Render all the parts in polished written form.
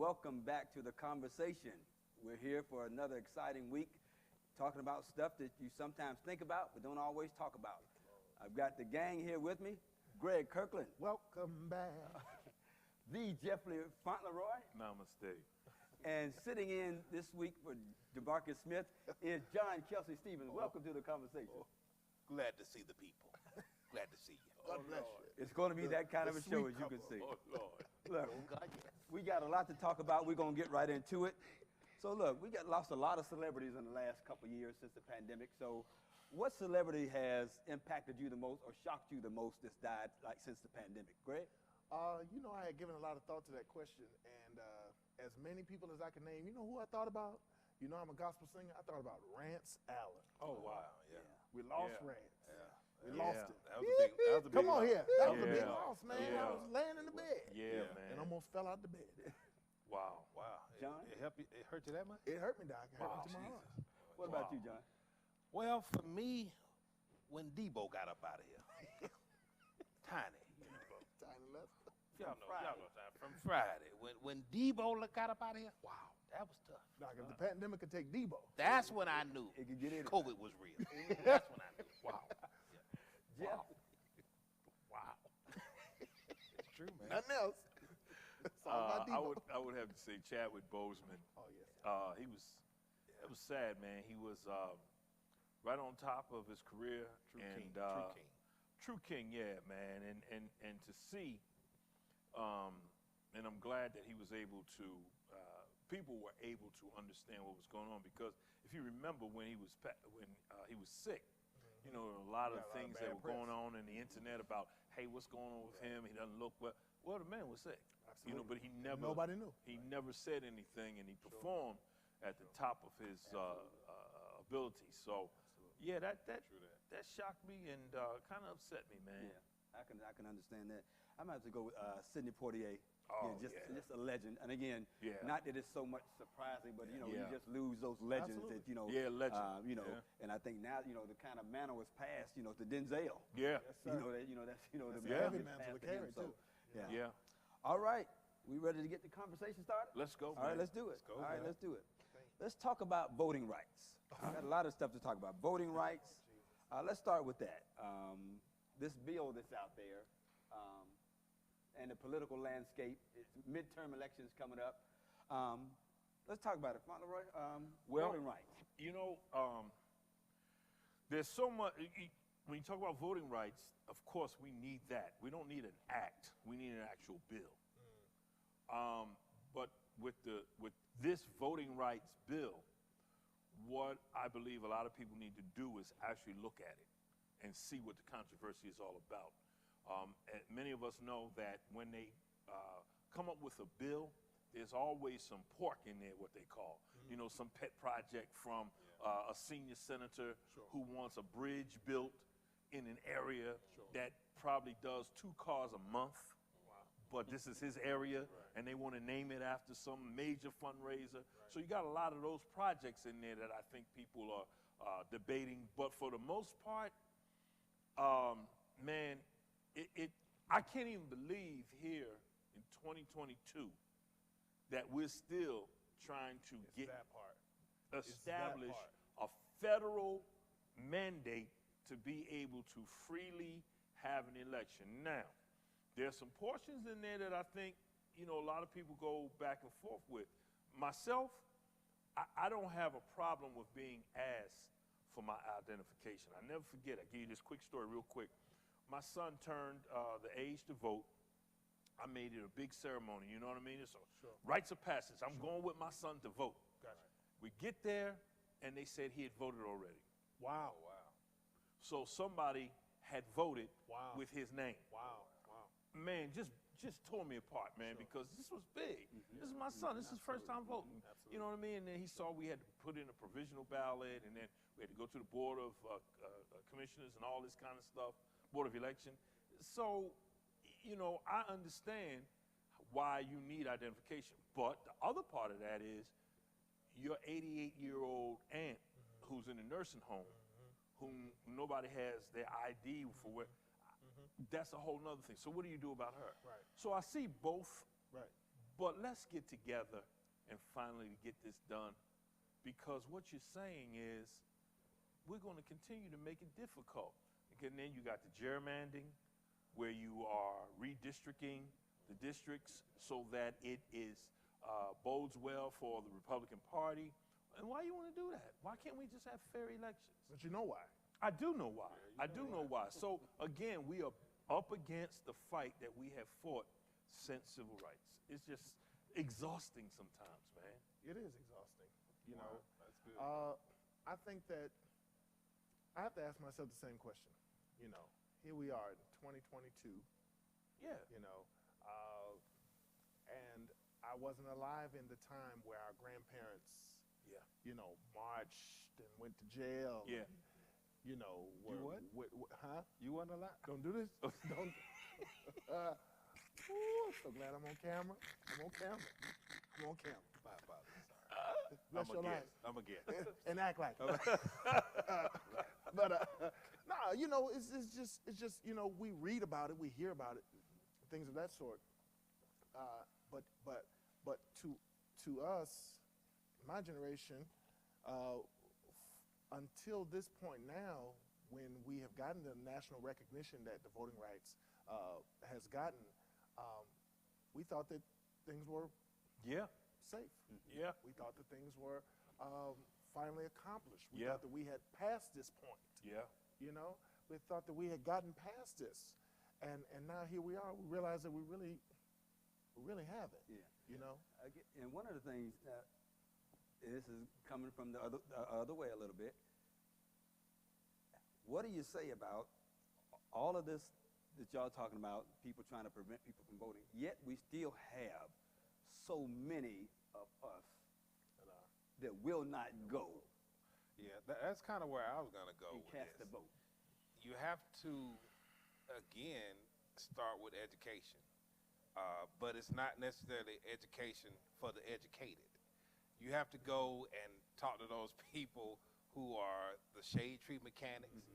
welcome back to the conversation. We're here for another exciting week, talking about stuff that you sometimes think about but don't always talk about. I've got the gang here with me. Greg Kirkland. Welcome back. The Jeffrey Fauntleroy. Namaste. And sitting in this week for DeMarcus Smith is John Kelsey Stevens. Welcome to the conversation. Glad to see the people. Glad to see you. God bless you. It's going to be that kind of a show, as you can see. Oh, Lord. Look, Oh, God, yes. we got a lot to talk about. We're going to get right into it. So look, we lost a lot of celebrities in the last couple of years since the pandemic. So what celebrity has impacted you the most or shocked you the most that's died like since the pandemic? Greg? You know, I had given a lot of thought to that question, and as many people as I can name, you know who I thought about? You know, I'm a gospel singer. I thought about Rance Allen. Oh, wow. Yeah. We lost Yeah. Rance. Yeah. We Yeah. lost him. That was a big, that was a big Come on loss. here. That was a big Yeah. loss, man. Yeah. I was laying in the bed Yeah, Yeah. man. and almost fell out the bed. Wow. Wow. John? It helped you, it hurt you that much? It hurt me, Doc. It hurt Wow. me to my heart. What about Wow. you, John? Well, for me, when Debo got up out of here, Tiny, you know, Tiny Lester. y'all know that from Friday. When Debo got up out of here, wow, that was tough. Doc, if the pandemic could take Debo. That's when I knew It could get in. COVID was real. That's when I knew. Wow. Jeff? Wow. It's true, man. Nothing else. It's all about Debo. I would have to say Chadwick Boseman. Oh, yes. It was sad, man. He was right on top of his career. True and, king. True king. True king, yeah, man. And to see, and I'm glad that he was able to, people were able to understand what was going on, because if you remember when he was sick, you know, a lot of Yeah, a lot of things bad that were press. going on in the internet about, hey, what's going on with him? He doesn't look well. Well, the man was sick, you know, but he never, Nobody knew. he never said anything, and he performed at the top of his ability. So, yeah, that shocked me and kind of upset me, man. Yeah, I can understand that. I'm going to have to go with Sidney Poitier. Oh, just yeah. a legend. And again, Yeah. not that it's so much surprising, but you know, you Yeah. just lose those legends Absolutely. that, you know, Yeah, legend. you know, Yeah. and I think now, you know, the kind of mantle was passed, you know, to Denzel. Yeah, Sir. You know, that's, you know, the That's a mantle heavy gets mantle passed to to him, carry, so, too. Yeah. yeah. All right. We ready to get the conversation started? Let's go, All right, man. let's do it. Let's go, All right, man. let's do it. Let's talk about voting rights. I got a lot of stuff to talk about. Voting rights. Let's start with that. This bill that's out there, and the political landscape, midterm elections coming up. Let's talk about it, Fauntleroy. Well, voting rights. You know, there's so much. When you talk about voting rights, of course, we need that. We don't need an act. We need an actual bill. But with this voting rights bill, what I believe a lot of people need to do is actually look at it and see what the controversy is all about. And many of us know that when they come up with a bill, there's always some pork in there, what they call. You know, some pet project from a senior senator who wants a bridge built in an area that probably does 2 cars a month. But this is his area, and they want to name it after some major fundraiser. So you got a lot of those projects in there that I think people are debating. But for the most part, man, I can't even believe here in 2022 that we're still trying to get That part. It's that establish part. a federal mandate to be able to freely have an election. Now, there's some portions in there that I think, you know, a lot of people go back and forth with. Myself, I don't have a problem with being asked for my identification. I never forget. I give you this quick story real quick. My son turned the age to vote. I made it a big ceremony, you know what I mean? So rites of passage. I'm going with my son to vote. Gotcha. We get there, and they said he had voted already. Wow. So somebody had voted Wow. with his name. Wow. Wow. Man, just tore me apart, man, because this was big. This is my son. This is his first time voting. You know what I mean? And then he saw we had to put in a provisional ballot, and then we had to go to the Board of Commissioners and all this kind of stuff, Board of Election. So, you know, I understand why you need identification. But the other part of that is your 88-year-old aunt who's in a nursing home, whom nobody has their ID for where, that's a whole nother thing. So what do you do about her? Right. So I see both Right. But let's get together and finally get this done, because what you're saying is we're going to continue to make it difficult. And then you got the gerrymandering, where you are redistricting the districts so that it is bodes well for the Republican Party. And why you want to do that? Why can't we just have fair elections? But you know why? I do know why. I do know why. So again, we are up against the fight that we have fought since civil rights. It's just exhausting sometimes, man. It is exhausting. You know, That's good. I think that I have to ask myself the same question. You know, here we are in 2022. Yeah. You know, and I wasn't alive in the time where our grandparents, Yeah. you know, marched and went to jail. Yeah. And, you know, what? huh? You wasn't alive? Don't do this. Don't. Ooh, so glad I'm on camera. I'm on camera. I'm on camera. My apologies. Sorry. Bless your life. I'm a guest. And act like it. But no, you know, it's just you know, we read about it, we hear about it, things of that sort. But to us, my generation, until this point now, when we have gotten the national recognition that the voting rights has gotten, we thought that things were Yeah. safe. Yeah. We thought that things were finally accomplished. We Yeah. thought that we had passed this point. Yeah. You know, we thought that we had gotten past this, and now here we are. We realize that we really haven't. Yeah. You know. And one of the things that this is coming from the other way a little bit. What do you say about all of this that y'all talking about, people trying to prevent people from voting, yet we still have so many of us that will not go Yeah, that's kind of where I was going to go and with cast this. a vote? You have to, again, start with education. But it's not necessarily education for the educated. You have to go and talk to those people who are the shade tree mechanics,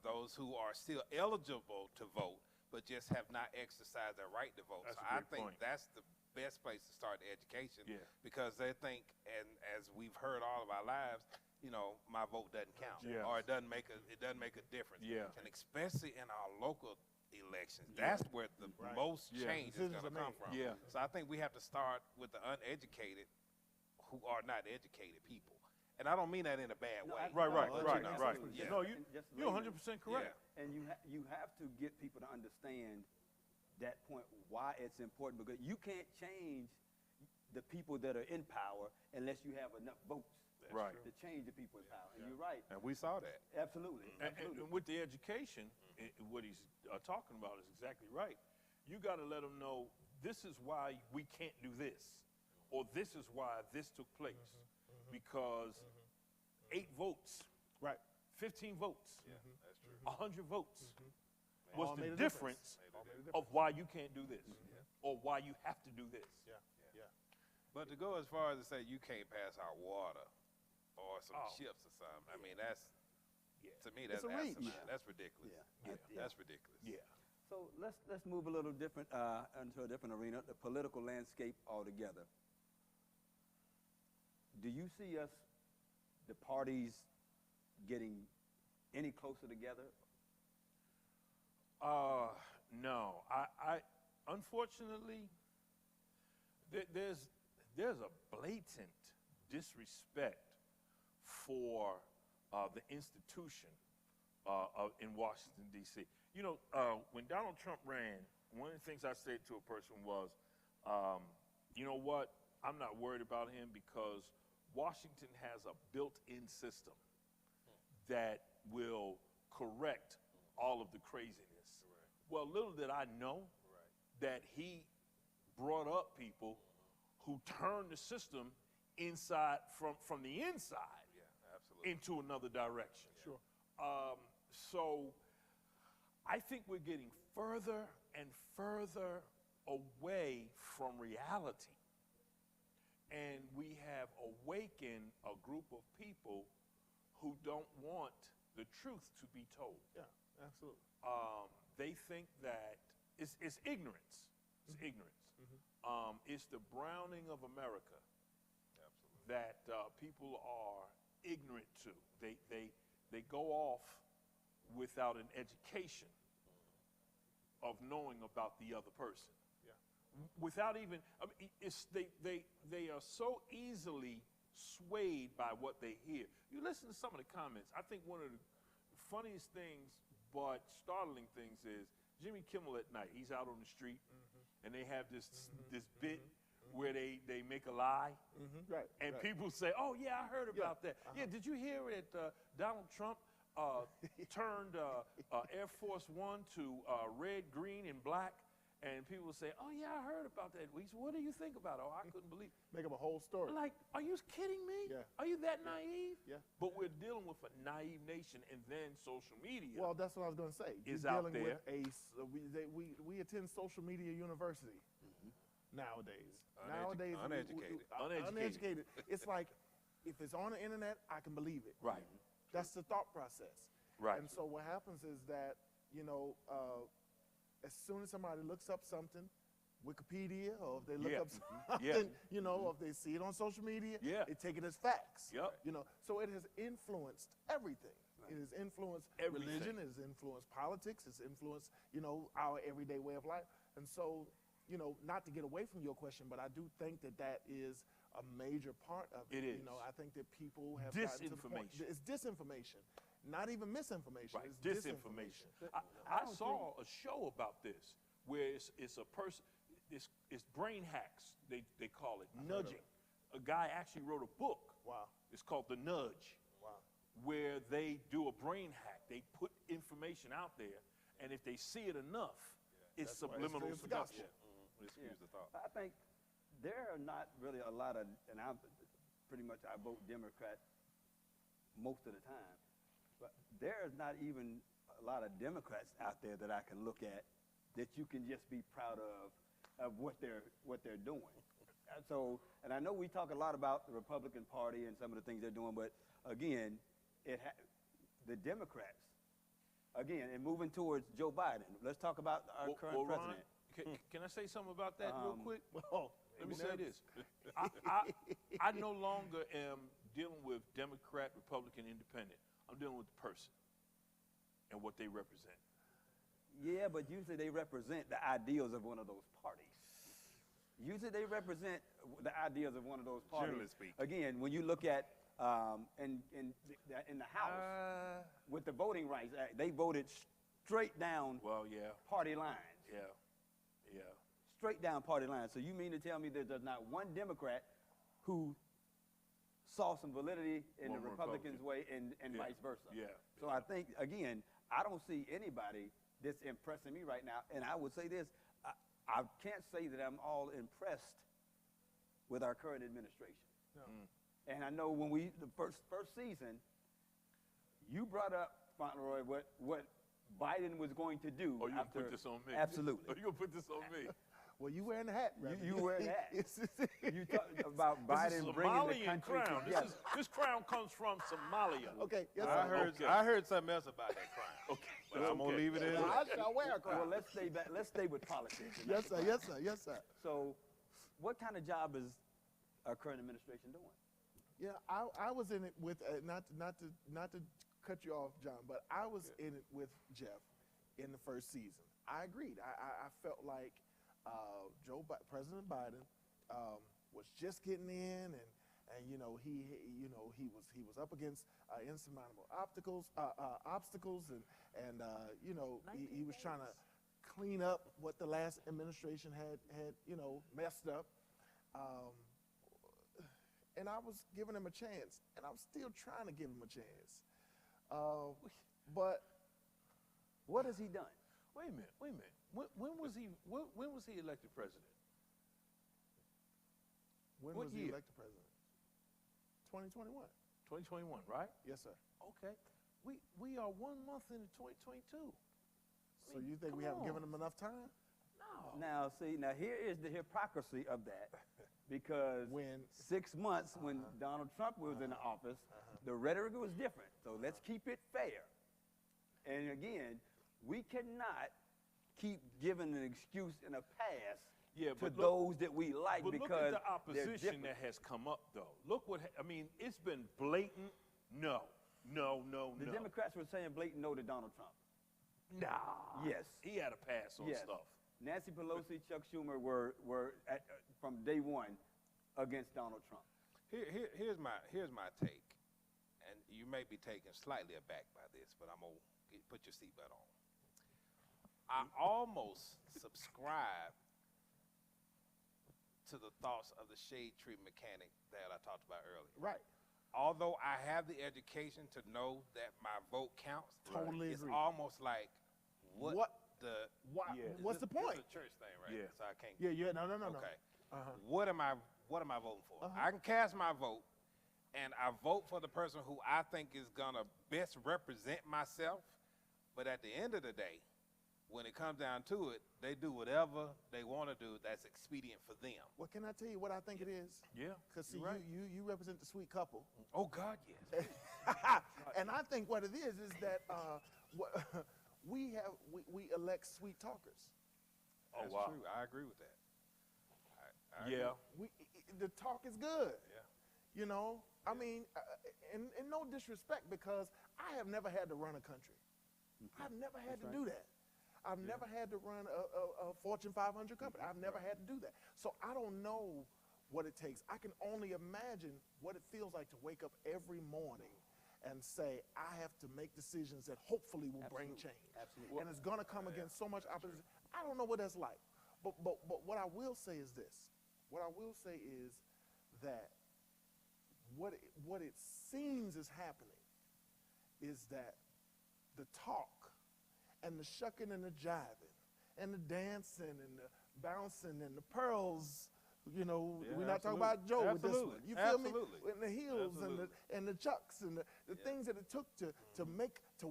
those who are still eligible to vote, but just have not exercised their right to vote. That's So a I great think point. that's the best place to start the education, Yeah. because they think, and as we've heard all of our lives, you know, my vote doesn't count, Yeah. or it doesn't make a difference. Yeah. And especially in our local elections, that's where the Right. most Yeah. change is Decisions going to are come made. from. Yeah. So I think we have to start with the uneducated, who are not educated people. And I don't mean that in a bad No, way. I- Right, no, right, but right, you know, right. just- Yeah. No, just you're 100% correct. And you have to get people to understand that point, why it's important, because you can't change the people that are in power unless you have enough votes Right. to change the people in power. And you're right. And we saw that. Absolutely. And with the education, what he's talking about is exactly right. You got to let them know this is why we can't do this, or this is why this took place, because 8 votes, Right. 15 votes, Yeah, that's true. 100 votes All was made the a difference All made a of why you can't do this, or why you have to do this. Yeah. But to go as far as to say you can't pass our water or some Oh. ships or something, I mean, that's, Yeah. to me, that's a reach. asinine. Yeah. That's ridiculous. Yeah. That's ridiculous. Yeah. So let's move a little different into a different arena, the political landscape altogether. Do you see us, the parties, getting any closer together? No. I unfortunately, there's a blatant disrespect for the institution in Washington, D.C. You know, when Donald Trump ran, one of the things I said to a person was, you know what, I'm not worried about him because Washington has a built-in system that will correct all of the craziness. Well, little did I know that he brought up people who turned the system inside from the inside Yeah, absolutely. into another direction. Sure. So I think we're getting further and further away from reality. And we have awakened a group of people who don't want the truth to be told. Yeah. Absolutely. They think that it's ignorance. It's ignorance. It's the browning of America Absolutely. that people are ignorant to. They go off without an education of knowing about the other person. Yeah. Without even, I mean, they are so easily swayed by what they hear. You listen to some of the comments. I think one of the funniest things, but startling things, is Jimmy Kimmel at night. He's out on the street, and they have this bit where they make a lie, Right. and right. people say, "Oh yeah, I heard about that. Yeah, did you hear that Donald Trump turned Air Force One to red, green, and black?" And people say, "Oh yeah, I heard about that." We said, "What do you think about it?" "Oh, I couldn't believe." Make up a whole story. Like, are you kidding me? Yeah. Are you that naive? Yeah. But we're dealing with a naive nation, and then social media. Well, that's what I was going to say. Is You're out dealing there. with we attend social media university nowadays. Nowadays, Uneducated. uneducated. It's like if it's on the internet, I can believe it. Right. That's the thought process. Right. And so what happens is that as soon as somebody looks up something, Wikipedia, or if they look Yeah. up something, Yeah. or if they see it on social media, Yeah. they take it as facts. Yep. So it has influenced everything. It has influenced Everything. religion, it has influenced politics, it's influenced, our everyday way of life. And so, not to get away from your question, but I do think that is a major part of it. It is. I think that people have gotten to the point. Disinformation. It's disinformation, not even misinformation. Right, It's disinformation. I saw a show about this where it's a person, it's brain hacks, they call it, nudging. A guy actually wrote a book. Wow. It's called The Nudge, Wow. where they do a brain hack. They put information out there, and if they see it enough, it's That's why subliminal it's the gospel. seduction. It skews the thought. I think there are not really a lot of, and I vote Democrat most of the time, but there is not even a lot of Democrats out there that I can look at that you can just be proud of what they're doing. So, and I know we talk a lot about the Republican Party and some of the things they're doing, but again, the Democrats, again, and moving towards Joe Biden. Let's talk about our current Ron, president. can I say something about that real quick? Well, Let me say this. I no longer am dealing with Democrat, Republican, Independent. I'm dealing with the person and what they represent. Yeah, but usually they represent the ideals of one of those parties. Usually they represent the ideals of one of those parties. Generally speaking. Again, when you look at in the House with the Voting Rights Act, they voted straight down Well, yeah, party lines. yeah. Straight down party lines. So you mean to tell me that there's not one Democrat who saw some validity in One the Republicans' way Republican. and Yeah. vice versa? Yeah. So I think, again, I don't see anybody that's impressing me right now. And I would say this, I can't say that I'm all impressed with our current administration. No. And I know when the first season, you brought up, Fauntleroy, what Biden was going to do. Oh, you gonna after, put this on me? Absolutely. Oh, you gonna put this on me? Well, you wearing the hat, brother. You wear that. It's- You talked about This Biden is bringing the Somalian country crown. together. This crown comes from Somalia. Okay, yes, I sir. heard Okay. I heard something else about that crime. Okay. But I'm gonna Okay. leave it in. Well, I shall wear a crown. Well, let's stay back. Let's stay with politics. Yes, sir. Yes, sir. Yes, sir. So, what kind of job is our current administration doing? Yeah, I was in it with not to cut you off, John, but I was in it with Jeff in the first season. I agreed. I felt like President Biden was just getting in, and he was up against insurmountable obstacles, and he was trying to clean up what the last administration had messed up. And I was giving him a chance, and I'm still trying to give him a chance. But What has he done? Wait a minute. When was he elected president? when What was he year? elected president? 2021. 2021, right? Yes, sir. Okay. We are 1 month into 2022. So you think we come haven't on. given him enough time? No. Now, see, here is the hypocrisy of that, because When 6 months when Donald Trump was in the office, the rhetoric was different. So let's keep it fair. And again, we cannot keep giving an excuse and a pass Yeah, to but look- those that we like But because look at the they're opposition different. that has come up, though. Look what I mean. It's been blatant. No. The Democrats were saying blatant no to Donald Trump. Nah. Yes. He had a pass on Yes. stuff. Nancy Pelosi, Chuck Schumer were from day one against Donald Trump. Here's my take, and you may be taken slightly aback by this, but I'm gonna put your seatbelt on. I almost subscribe to the thoughts of the shade tree mechanic that I talked about earlier. Right. Although I have the education to know that my vote counts, Totally it's agree. almost like what the Why, Yeah. what's the this point? is a church thing, right? Yeah. So I can't. Yeah, no. Okay. Uh-huh. What am I voting for? I can cast my vote, and I vote for the person who I think is gonna best represent myself. But at the end of the day, when it comes down to it, they do whatever they want to do that's expedient for them. Well, can I tell you what I think it is? Yeah. Because see, You're right. you represent the sweet couple. Oh God, yes. And I think what it is that we elect sweet talkers. Oh, That's wow. true. I agree with that. I Yeah. The talk is good. Yeah. You know, I mean, and no disrespect, because I have never had to run a country. I've never had to do that. I've never had to run a Fortune 500 company. I've never had to do that. So I don't know what it takes. I can only imagine what it feels like to wake up every morning and say, I have to make decisions that hopefully will bring change. Absolutely. And it's going to come against so much opposition. I don't know what that's like. But what I will say is this. What I will say is that what it seems is happening is that the talk and the shucking and the jiving and the dancing and the bouncing and the pearls, you know, Yeah, we're not talking absolutely. about Joe with this one. Absolutely. You feel Absolutely. me? And the heels Absolutely. and the chucks and the things that it took to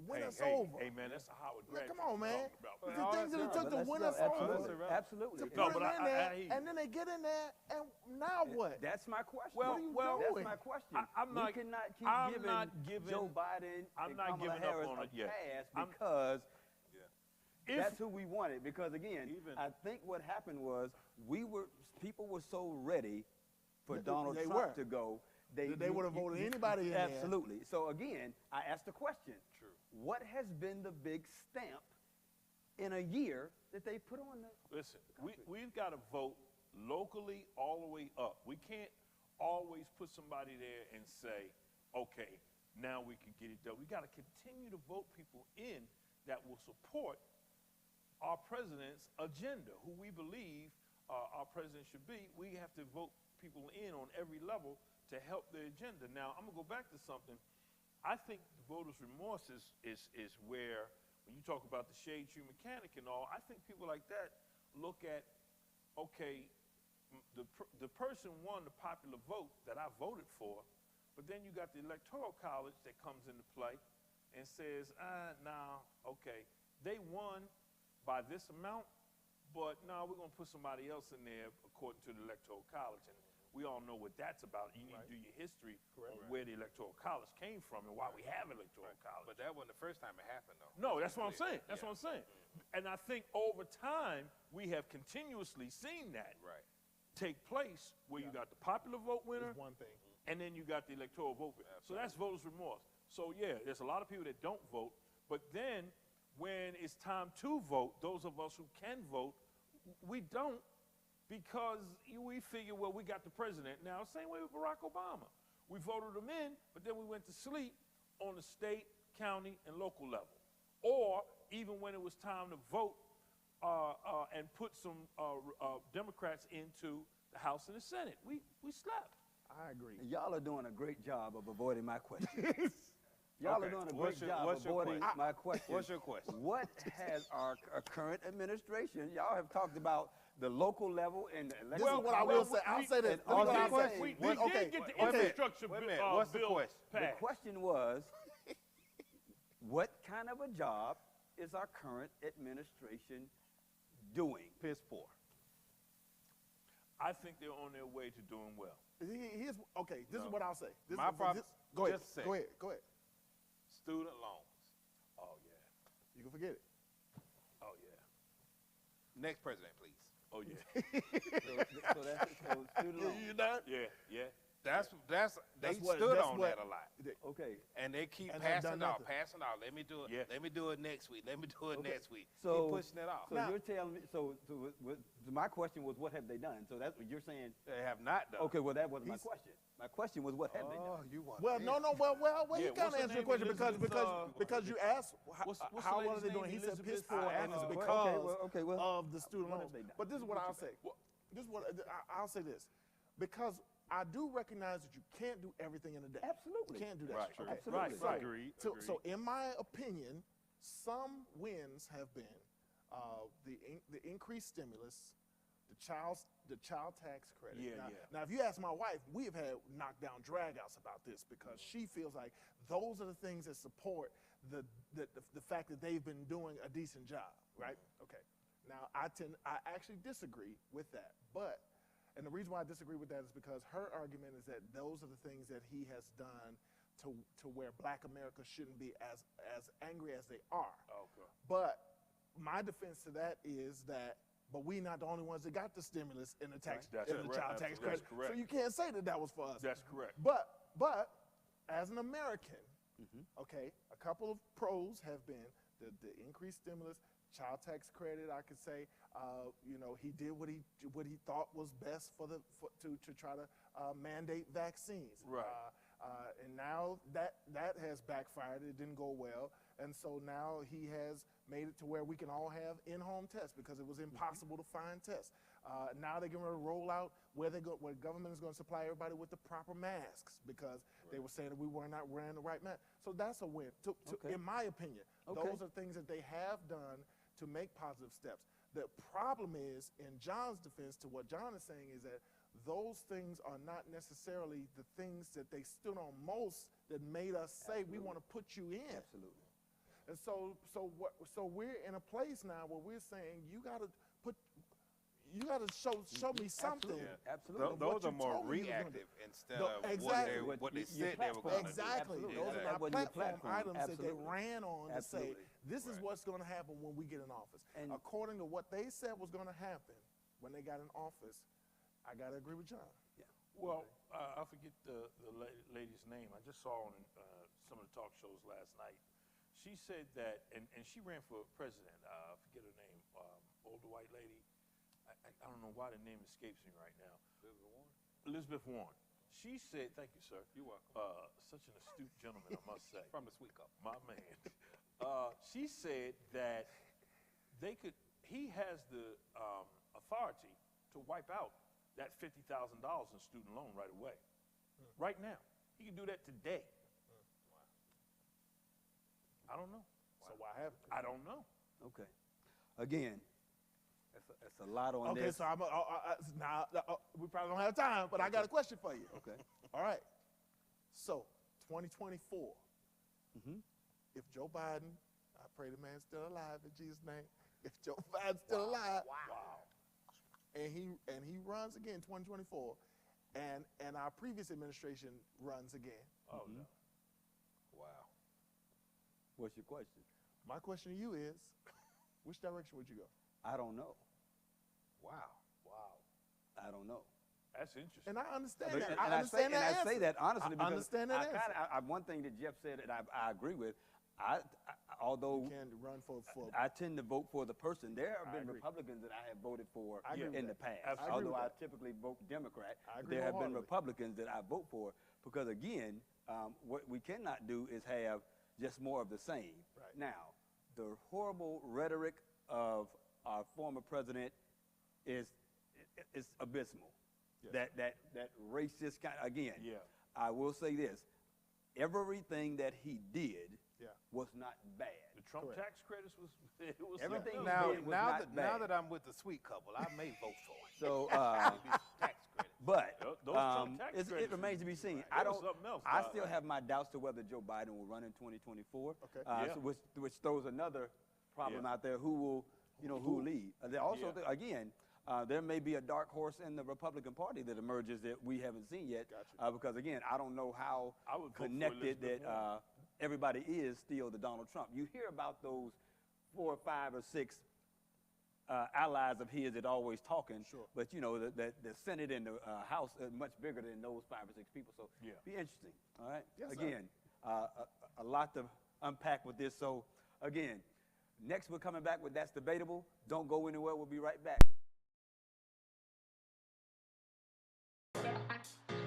win us hey, over. Hey, man, that's a Howard Man, graduate. come on, man. talking about. The all things that it that's took to But win let's us go. over. Absolutely. Absolutely. To And put but them I- in I there, hear you. and then they get in there, and now what? That's my question. Well, that's doing? my question. I'm not- we cannot keep I'm giving, not giving- Joe Biden I'm and not Kamala giving up Harris on a it yet. pass I'm- because If- that's who we wanted. Because again, Even- I think what happened was people were so ready for They Donald were. Trump to go. They would have voted anybody in there. Absolutely. So again, I asked the question. True. What has been the big stamp in a year that they put on the Listen, we've got to vote locally all the way up. We can't always put somebody there and say, okay, now we can get it done. We got to continue to vote people in that will support our president's agenda, who we believe our president should be. We have to vote people in on every level to help the agenda. Now, I'm going to go back to something. I think voters' remorse is where, when you talk about the shade tree mechanic and all, I think people like that look at, okay, the person won the popular vote that I voted for, but then you got the electoral college that comes into play and says, okay, they won by this amount, but now we're going to put somebody else in there according to the electoral college. And we all know what that's about. You need to do your history on where the electoral college came from and why we have electoral college. But that wasn't the first time it happened, though. No, that's what I'm saying. That's Yeah. what I'm saying. And I think over time, we have continuously seen that Right. take place where you got the popular vote winner That's one thing. and then you got the electoral vote winner. So that's voters' remorse. So yeah, there's a lot of people that don't vote, but then when it's time to vote, those of us who can vote, we don't, because we figure, well, we got the president. Now, same way with Barack Obama. We voted him in, but then we went to sleep on the state, county, and local level. Or even when it was time to vote and put some Democrats into the House and the Senate, we slept. I agree. Y'all are doing a great job of avoiding my question. Y'all Okay. are doing a What's great your- job what's of your avoiding question? my question. What's your question? What has our current administration, y'all have talked about the local level and the This electoral is what I will say. I'll say this. and This is all what I'm I'll say. saying- We Okay, did get the okay. infrastructure Wait a bill, minute. What's the bill question? The passed. question was, what kind of a job is our current administration doing? Piss poor. I think they're on their way to doing well. Here's okay. This No. is what I'll say. This My is, problem- Go ahead. just a Go second. ahead. Go ahead. Student loans. Oh, yeah. You can forget it. Oh, yeah. Next president, please. Oh yeah, So student loan. You done? yeah. They That's what- stood that's on what- that a lot. Okay. And they keep And they've done passing out. Let me do it. Yeah. Let me do it next week. Let me do it Okay. next week. So Keep pushing it off. So you're telling me. So my question was, what have they done? So that's what you're saying. They have not done. Okay. Well, that wasn't my question. My question was, what have they done? you want? Well, no. Well, Yeah, he kind what's of her answered your name? question Elizabeth, because you asked what's the how well are lady's they doing. name? He said piss Elizabeth? poor, I and it's asked her. because Okay, well, of the student what loans. have they done? But this is what I'll say. This is what I'll say this, because I do recognize that you can't do everything in a day. Absolutely. You can't do that. Right, Okay. Absolutely. So, Agreed. so in my opinion, some wins have been the increased stimulus, the child tax credit. Yeah, Now, if you ask my wife, we have had knockdown dragouts about this because she feels like those are the things that support the fact that they've been doing a decent job, right? Okay. Now, I actually disagree with that, and the reason why I disagree with that is because her argument is that those are the things that he has done to where Black America shouldn't be as angry as they are. Okay. But my defense to that is that, but we not the only ones that got the stimulus and the tax That's and the correct. child tax That's credit. correct. So you can't say that was for us. That's correct. But as an American, okay, a couple of pros have been the increased stimulus, child tax credit. I could say, he did what he thought was best to try to mandate vaccines. Right. And now that has backfired. It didn't go well, and so now he has made it to where we can all have in-home tests because it was impossible to find tests. Now they're going to roll out where government is going to supply everybody with the proper masks because they were saying that we were not wearing the right mask. So that's a win, Okay. in my opinion. Okay. Those are things that they have done to make positive steps. The problem is, in John's defense, to what John is saying, is that those things are not necessarily the things that they stood on most that made us say we want to put you in. Absolutely. And so we're in a place now where we're saying you got to show me something. Absolutely. what Those are you more told me you was gonna reactive instead No, of exactly. what they Your said they were platform. going to do. Exactly. Absolutely. Those are That our wasn't your platform platform. items that they Absolutely. ran on to say, Absolutely. this is what's going to happen when we get in office. And- according to what they said was going to happen when they got in office, I got to agree with John. Well, I forget the lady's name. I just saw on some of the talk shows last night. She said that, and she ran for president. I forget her name. Older white lady. I don't know why the name escapes me right now. Elizabeth Warren. She said, thank you, sir. You're welcome. Such an astute gentleman, I must say. From the Sweet Cup. My man. She said that he has the authority to wipe out that $50,000 in student loan right away. Right now. He can do that today. I don't know. So why haven't we? I don't know. Okay. Again, that's a lot on Okay, this. so now we probably don't have time, but I got a question for you. Okay. All right. So 2024. Mhm. If Joe Biden, I pray the man's still alive in Jesus' name. If Joe Biden's still alive, and he runs again 2024, and our previous administration runs again. Oh, no. Wow. What's your question? My question to you is, which direction would you go? I don't know. Wow. I don't know. That's interesting. And I understand But- that. and I understand that. I say that honestly I because understand that answer. one thing that Jeff said, and I agree with. Although You can run for I tend to vote for the person, there have been agree. Republicans that I have voted for I agree with in the that. past. I agree Although with I that. typically vote Democrat, I agree there have been wholeheartedly. Republicans that I vote for because again, what we cannot do is have just more of the same. Right. Now, the horrible rhetoric of our former president is abysmal. Yes. That racist kind. Again, Yeah. I will say this: everything that he did Yeah. was not bad. The Trump Correct. tax credits was it was Everything something Now, else. did was now not that bad. I'm with the Sweet Couple, I may vote for it. So, Maybe some tax credit. but Those Trump tax it credits remains to be was- seen. it I was don't. something else, I dog. still have my doubts to whether Joe Biden will run in 2024. Okay. Yeah. So which throws another problem Yeah. out there. Who will lead? There also, Yeah. again, there may be a dark horse in the Republican Party that emerges that we haven't seen yet. Gotcha. Because again, I don't know how I would vote for connected that Elizabeth Warren. everybody is still to Donald Trump. You hear about those 4 or 5 or 6 allies of his that are always talking. Sure. But, you know, the Senate and the House are much bigger than those 5 or 6 people. So Yeah. be interesting, all right? Yes, sir. Again, a lot to unpack with this. So, again, next we're coming back with That's Debatable. Don't go anywhere. We'll be right back.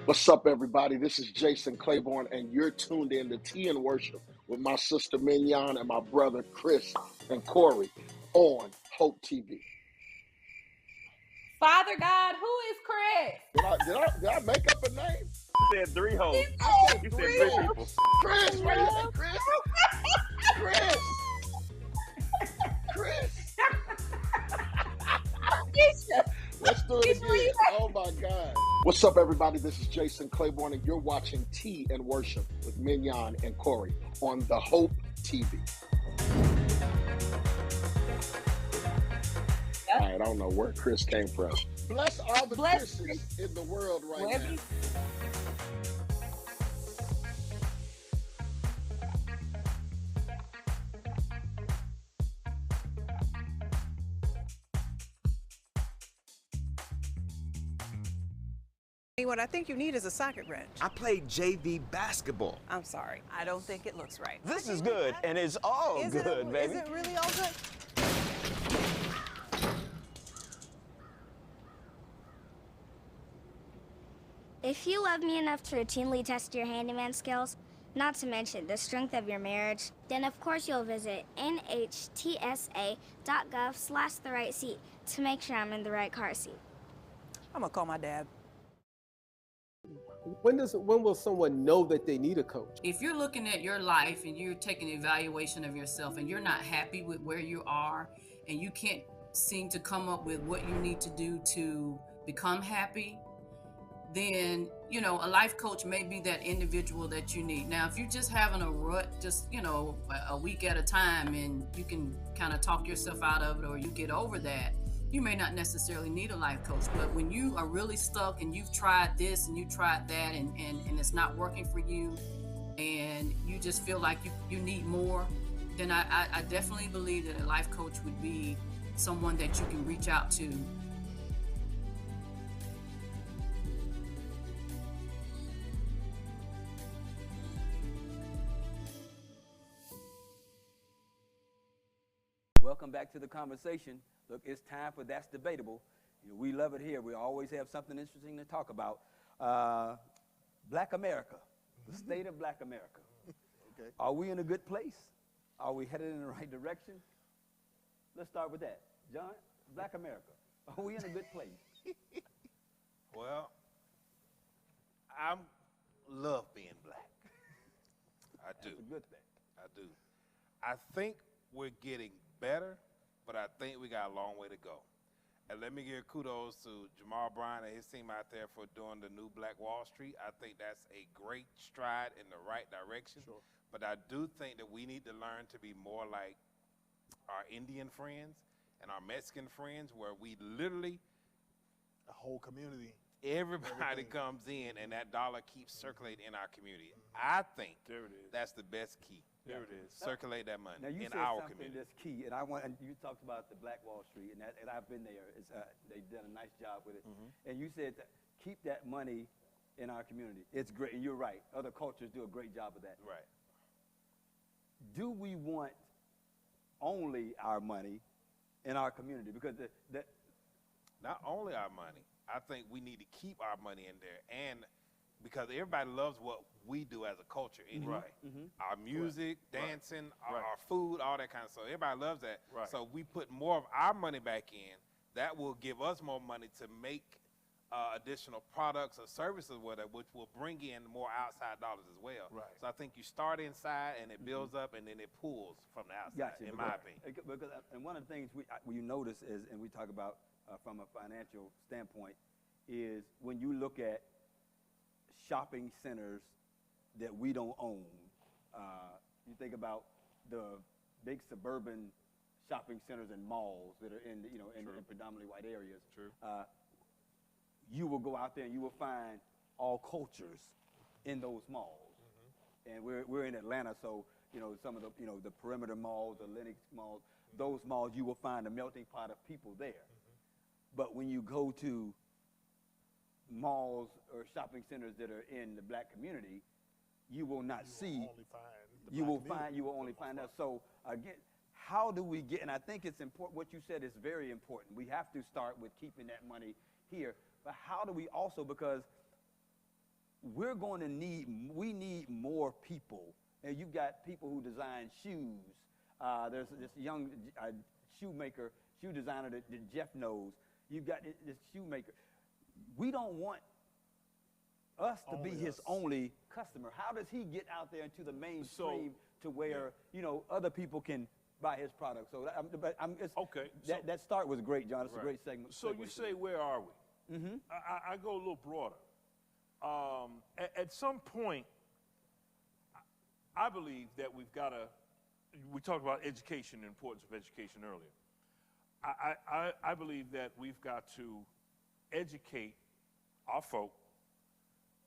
What's up, everybody? This is Jason Claiborne, and you're tuned in to Tea and Worship with my sister Mignon and my brother Chris and Corey on Hope TV. Father God, who is Chris? Did I make up a name? You said 3 hoes. You said 3 people. Chris, wait a minute, Chris. Chris. Let's do it again. Oh my God. What's up, everybody? This is Jason Claiborne, and you're watching Tea and Worship with Mignon and Corey on the Hope TV. All right, I don't know where Chris came from. Bless all the Christians in the world right now. What I think you need is a socket wrench. I played JV basketball. I'm sorry. I don't think it looks right. This is good, and it's all good, baby. Is it really all good? If you love me enough to routinely test your handyman skills, not to mention the strength of your marriage, then of course you'll visit nhtsa.gov/the-right-seat to make sure I'm in the right car seat. I'm gonna call my dad. When will someone know that they need a coach? If you're looking at your life and you're taking an evaluation of yourself and you're not happy with where you are and you can't seem to come up with what you need to do to become happy, then, you know, a life coach may be that individual that you need. Now, if you're just having a rut, just, you know, a week at a time and you can kind of talk yourself out of it or you get over that, you may not necessarily need a life coach. But when you are really stuck and you've tried this and you tried that and it's not working for you and you just feel like you need more, then I definitely believe that a life coach would be someone that you can reach out to. Welcome back to the conversation. Look, it's time for That's Debatable. You know, we love it here. We always have something interesting to talk about. Black America, the state of Black America. Okay. Are we in a good place? Are we headed in the right direction? Let's start with that. John, Black America, are we in a good place? Well, I love being black. I do. That's a good thing. I do. I think we're getting better, but I think we got a long way to go. And let me give kudos to Jamal Bryant and his team out there for doing the new Black Wall Street. I think that's a great stride in the right direction. Sure. But I do think that we need to learn to be more like our Indian friends and our Mexican friends, where we literally, A whole community. everybody comes in and that dollar keeps circulating in our community. I think There it is. that's the best key. There it is. Circulate that money Now, you in said our something community. that's key, and you talked about the Black Wall Street, and I've been there. They've done a nice job with it. And you said that keep that money in our community. It's great, and you're right. Other cultures do a great job of that. Right. Do we want only our money in our community? Because Not only our money, I think we need to keep our money in there, and because everybody loves what we do as a culture anyway. Our music, dancing, our food, all that kind of stuff. Everybody loves that. Right. So we put more of our money back in. That will give us more money to make additional products or services with it, which will bring in more outside dollars as well. Right. So I think you start inside and it builds up and then it pulls from the outside, Gotcha, in my opinion. Because, and one of the things we notice is, and we talk about from a financial standpoint, is when you look at shopping centers that we don't own, you think about the big suburban shopping centers and malls that are in predominantly white areas. True. You will go out there and you will find all cultures in those malls. And we're in Atlanta, so some of the, the perimeter malls, the Lenox malls, those malls, you will find a melting pot of people there. But when you go to malls or shopping centers that are in the black community, you will not see. You will only find us. So again, how do we get? And I think it's important. What you said is very important. We have to start with keeping that money here. But how do we also, because we need more people. And you've got people who design shoes. There's this young shoe designer that Jeff knows. You've got this shoemaker. We don't want us to be his only customer. How does he get out there into the mainstream to where other people can buy his product? So that start was great, John. It's a great segment. So you say, where are we? Mm-hmm. I go a little broader. At some point, I believe that we've got to. We talked about education, the importance of education earlier. I believe that we've got to educate our folk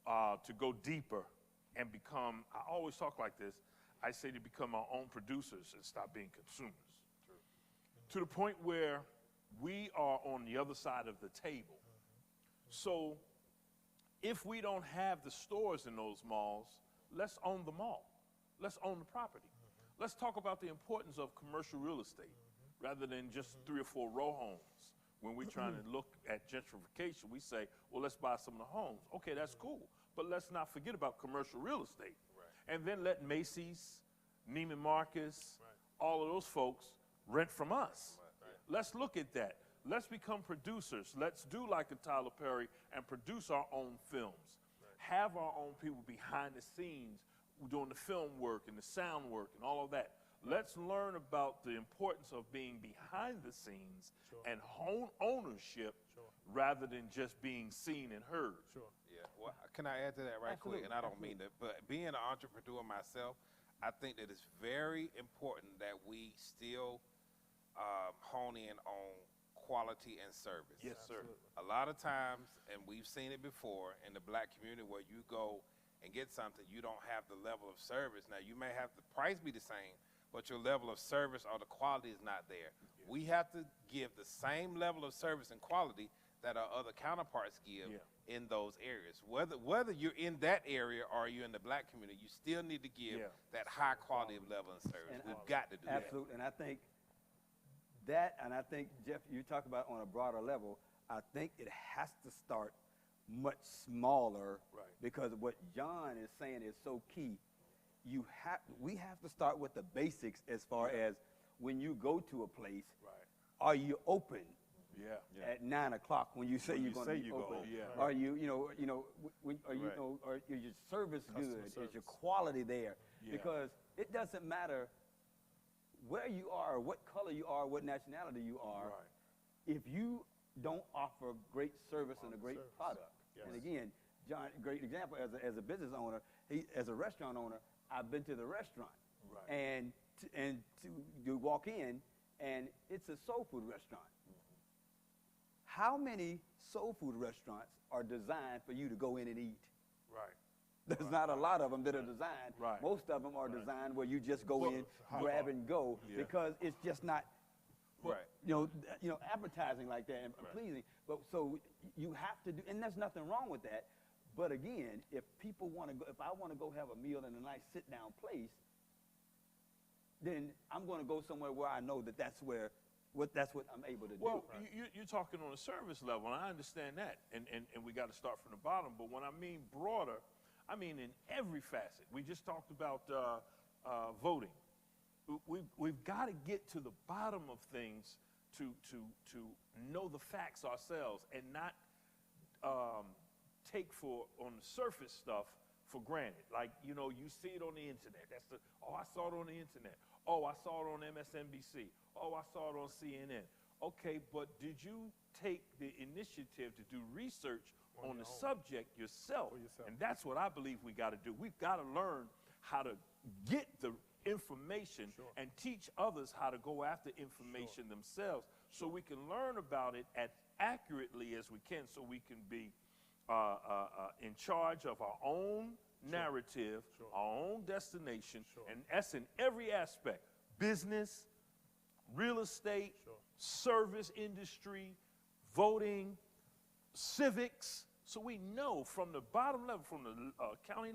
to go deeper and become, I always talk like this, I say to become our own producers and stop being consumers. True. To the point where we are on the other side of the table. So if we don't have the stores in those malls, let's own the mall. Let's own the property. Let's talk about the importance of commercial real estate rather than just 3 or 4 row homes. When we're trying to look at gentrification, we say, well, let's buy some of the homes. Okay, that's cool. But let's not forget about commercial real estate. Right. And then let Macy's, Neiman Marcus, all of those folks rent from us. Right. Let's look at that. Let's become producers. Let's do like a Tyler Perry and produce our own films. Right. Have our own people behind the scenes doing the film work and the sound work and all of that. Let's learn about the importance of being behind the scenes and ownership rather than just being seen and heard. Yeah. Well, can I add to that quick? And I don't mean to, but being an entrepreneur myself, I think that it's very important that we still hone in on quality and service. Yes, sir. A lot of times, and we've seen it before in the black community, where you go and get something, you don't have the level of service. Now, you may have the price be the same, but your level of service or the quality is not there. Yeah. We have to give the same level of service and quality that our other counterparts give in those areas. Whether you're in that area or you're in the black community, you still need to give that high quality of level of service. We've got to do that. Absolutely, and I think Jeff, you talk about on a broader level, I think it has to start much smaller, because what John is saying is so key. We have to start with the basics as far as when you go to a place, are you open at 9 o'clock when you say you're going to be open? Are you, are your service good? Is your quality there? Because it doesn't matter where you are, what color you are, what nationality you are, if you don't offer great service and a great product. And again, John, great example, as a business owner, as a restaurant owner, I've been to the restaurant, and to walk in, and it's a soul food restaurant. How many soul food restaurants are designed for you to go in and eat? There's not a lot of them that are designed. Most of them are designed where you just go in, grab and go, because it's just not, advertising like that and pleasing. But so you have to do, and there's nothing wrong with that. But again, if people want to go, if I want to go have a meal in a nice sit-down place, then I'm going to go somewhere where I know that's what I'm able to do. Well, you're talking on a service level, and I understand that, and we got to start from the bottom. But when I mean broader, I mean in every facet. We just talked about voting. We've got to get to the bottom of things to know the facts ourselves and not take on the surface stuff for granted. Like, you see it on the internet. I saw it on the internet. Oh, I saw it on MSNBC. Oh, I saw it on CNN. Okay, but did you take the initiative to do research on the subject yourself? And that's what I believe we got to do. We've got to learn how to get the information and teach others how to go after information themselves so we can learn about it as accurately as we can, so we can be in charge of our own narrative, our own destination, and that's in every aspect: business, real estate, service industry, voting, civics. So we know from the bottom level, from the county,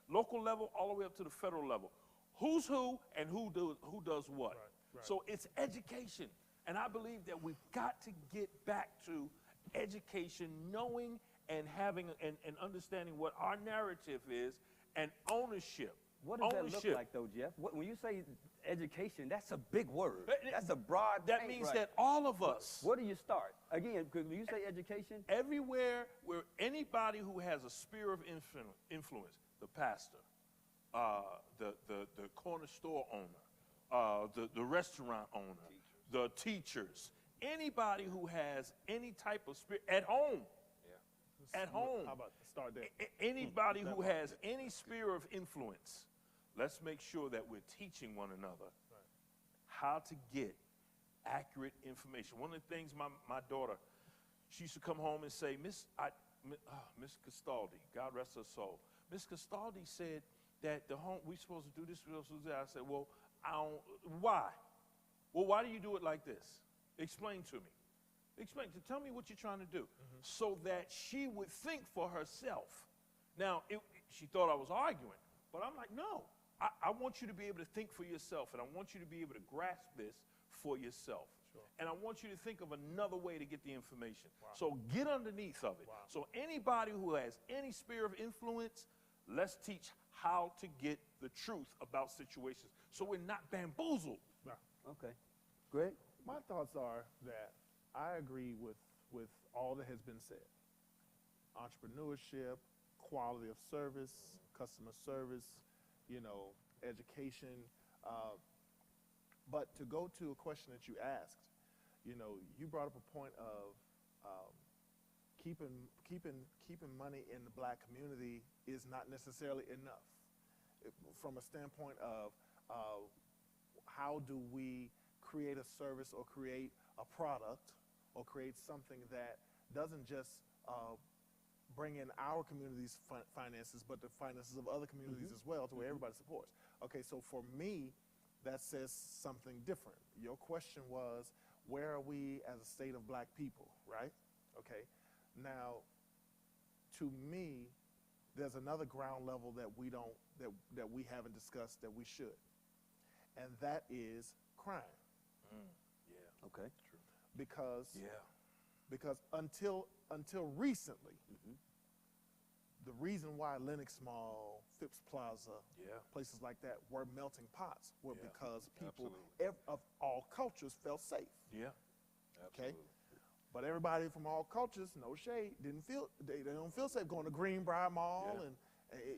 local level, all the way up to the federal level, who's who and who does what. Right. So it's education. And I believe that we've got to get back to education, knowing and having and understanding what our narrative is, and ownership. What does that look like, though, Jeff? When you say education, that's a big word. That's a broad That means that all of us. Where do you start? Again, when you say education? Everywhere where anybody who has a sphere of influence, the pastor, the corner store owner, the restaurant owner, the teachers, anybody who has any type of spirit at home. At home. How about start there? Anybody who has any sphere of influence, let's make sure that we're teaching one another how to get accurate information. One of the things my daughter, she used to come home and say, Miss Castaldi, God rest her soul. Miss Castaldi said that we're supposed to do this, we're supposed to do that. I said, well, why? Well, why do you do it like this? Explain to me. Tell me what you're trying to do, so that she would think for herself. Now, she thought I was arguing, but I'm like, no. I want you to be able to think for yourself, and I want you to be able to grasp this for yourself. And I want you to think of another way to get the information. So get underneath of it. So anybody who has any sphere of influence, let's teach how to get the truth about situations so we're not bamboozled. Okay. Greg? My thoughts are that I agree with all that has been said. Entrepreneurship, quality of service, customer service, education. But to go to a question that you asked, you brought up a point of keeping money in the black community is not necessarily enough. From a standpoint of how do we create a service or create a product or create something that doesn't just bring in our community's finances, but the finances of other communities as well, to where everybody supports. Okay, so for me, that says something different. Your question was, where are we as a state of black people, right? Okay, now, to me, there's another ground level that we haven't discussed that we should, and that is crime. Yeah. Okay. True. Because until recently, the reason why Lenox Mall, Phipps Plaza, places like that were melting pots were because people of all cultures felt safe. Yeah. Okay. But everybody from all cultures, no shade, they don't feel safe going to Greenbrier Mall and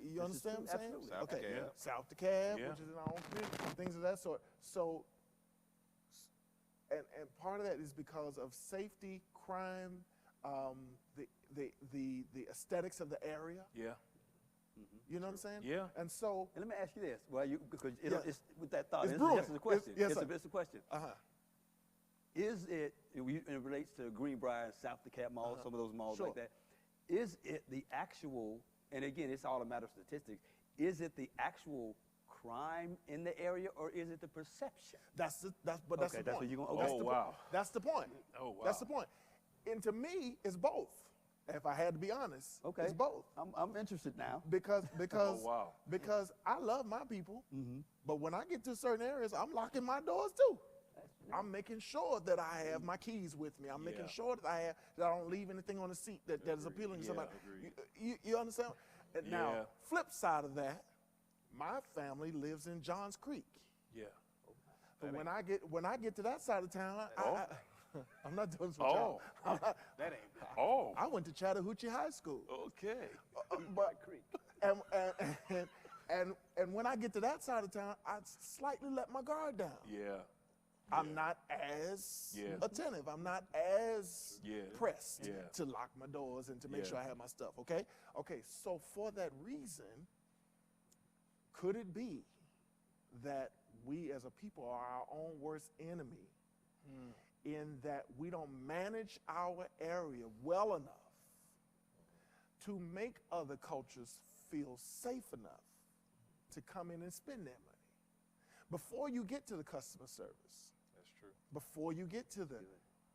you understand what I'm saying? Absolutely. Okay. South DeKalb, which is in our own community, things of that sort. So, and part of that is because of safety, crime, the aesthetics of the area. Yeah. You know what I'm saying? Yeah. And so, and let me ask you this, because it's with that thought. It's This brewing. is just a question. It's a question. Is it, it relates to Greenbrier and South DeKalb Mall, some of those malls like that, is it the actual, and again, it's all a matter of statistics, is it the actual crime in the area, or is it the perception? That's the That's point. what you're going. That's Okay. the wow. That's the point. Oh, wow. That's the point. And to me, it's both. If I had to be honest, Okay. it's both. I'm interested now. Because Oh, wow. because I love my people, but when I get to certain areas, I'm locking my doors too. I'm making sure that I have my keys with me. I'm making sure that I don't leave anything on the seat that is appealing to somebody. You understand? And now, flip side of that, my family lives in Johns Creek. Yeah. But when I get to that side of town, I'm not doing this with Oh. y'all. That ain't Oh. I went to Chattahoochee High School. Okay. And when I get to that side of town, I slightly let my guard down. Yeah. I'm not as attentive. I'm not as pressed to lock my doors and to make sure I have my stuff, okay? Okay, so for that reason, could it be that we as a people are our own worst enemy in that we don't manage our area well enough to make other cultures feel safe enough to come in and spend that money. Before you get to the customer service, That's true. before you get to the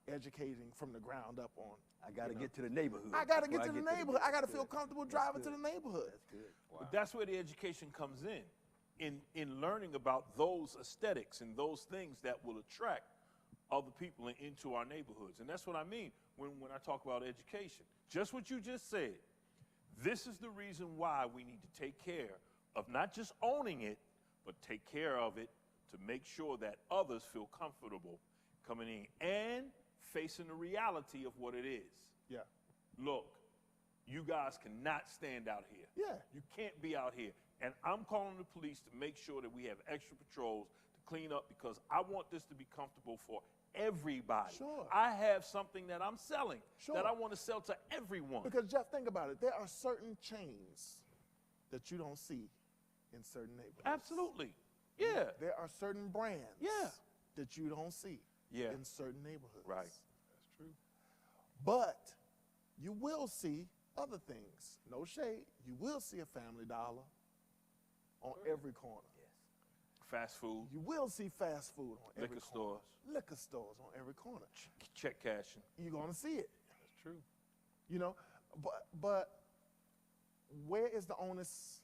educating from the ground up on. I got to get to the neighborhood. I got to get before to the I neighborhood. I got to feel Good. comfortable That's driving to good. the neighborhood. That's good. But that's where the education comes in learning about those aesthetics and those things that will attract other people into our neighborhoods. And that's what I mean when I talk about education. Just what you just said. This is the reason why we need to take care of not just owning it, but take care of it to make sure that others feel comfortable coming in and facing the reality of what it is. Yeah. Look, you guys cannot stand out here. Yeah. You can't be out here. And I'm calling the police to make sure that we have extra patrols to clean up because I want this to be comfortable for everybody. Sure. I have something that I'm selling Sure. that I want to sell to everyone. Because, Jeff, think about it. There are certain chains that you don't see in certain neighborhoods. Absolutely. Yeah. There are certain brands Yeah. that you don't see Yeah. in certain neighborhoods. Right. That's true. But you will see other things. No shade. You will see a Family Dollar on every corner. Fast food, You will see fast food on every liquor corner. stores, Liquor stores on every corner. check cashing. You're going to see it. That's true. You know, but where is the onus